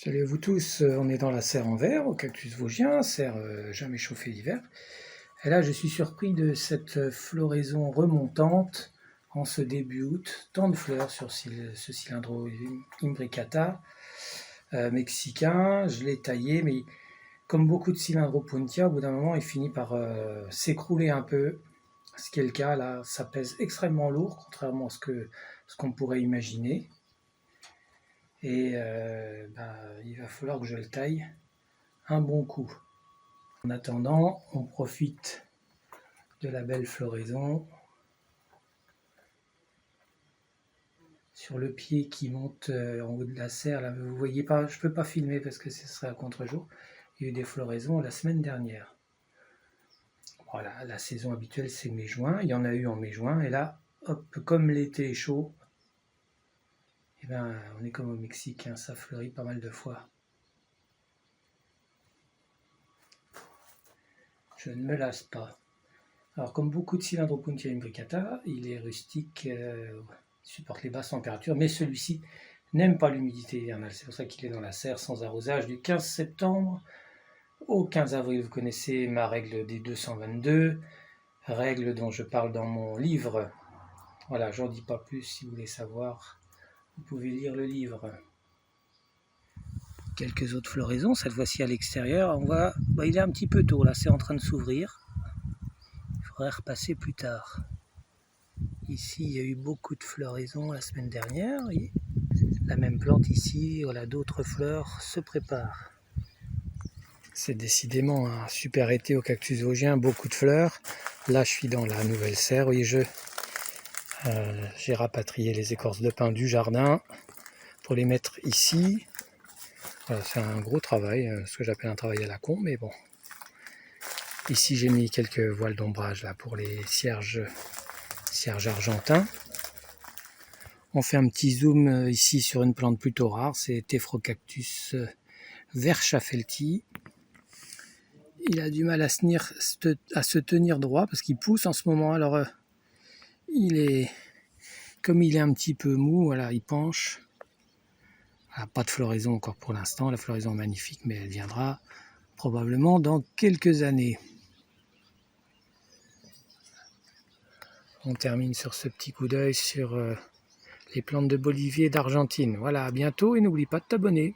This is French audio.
Salut à vous tous, on est dans la serre en verre, au cactus vosgien, serre jamais chauffée l'hiver. Et là je suis surpris de cette floraison remontante en ce début août. Tant de fleurs sur ce cylindro imbricata mexicain. Je l'ai taillé, mais comme beaucoup de cylindropuntia, au bout d'un moment il finit par s'écrouler un peu. Ce qui est le cas là, ça pèse extrêmement lourd, contrairement à ce qu'on pourrait imaginer. Et il va falloir que je le taille un bon coup. En attendant, on profite de la belle floraison sur le pied qui monte en haut de la serre. Là, vous voyez pas, je peux pas filmer parce que ce serait à contre-jour. Il y a eu des floraisons la semaine dernière. Voilà, la saison habituelle c'est mai-juin. Il y en a eu en mai-juin et là, hop, comme l'été est chaud, et ben, on est comme au Mexique, hein, ça fleurit pas mal de fois. Je ne me lasse pas. Alors, comme beaucoup de Cylindropuntia imbricata, il est rustique, supporte les basses températures, mais celui-ci n'aime pas l'humidité hivernale. C'est pour ça qu'il est dans la serre sans arrosage du 15 septembre au 15 avril. Vous connaissez ma règle des 222, règle dont je parle dans mon livre. Voilà, j'en dis pas plus. Si vous voulez savoir, vous pouvez lire le livre. Quelques autres floraisons, cette fois-ci à l'extérieur. Il est un petit peu tôt là, c'est en train de s'ouvrir. Il faudrait repasser plus tard. Ici, il y a eu beaucoup de floraisons la semaine dernière. Et la même plante ici, voilà, d'autres fleurs se préparent. C'est décidément un super été au cactus vosgien, beaucoup de fleurs. Là, je suis dans la nouvelle serre. Oui, j'ai rapatrié les écorces de pin du jardin pour les mettre ici. Voilà, c'est un gros travail, ce que j'appelle un travail à la con, mais bon. Ici, j'ai mis quelques voiles d'ombrage là pour les cierges argentins. On fait un petit zoom ici sur une plante plutôt rare, c'est Tephrocactus verschaffeltii. Il a du mal à se tenir droit parce qu'il pousse en ce moment. Alors, comme il est un petit peu mou, voilà, il penche. Ah, pas de floraison encore pour l'instant, la floraison est magnifique, mais elle viendra probablement dans quelques années. On termine sur ce petit coup d'œil sur les plantes de Bolivie et d'Argentine. Voilà, à bientôt et n'oublie pas de t'abonner.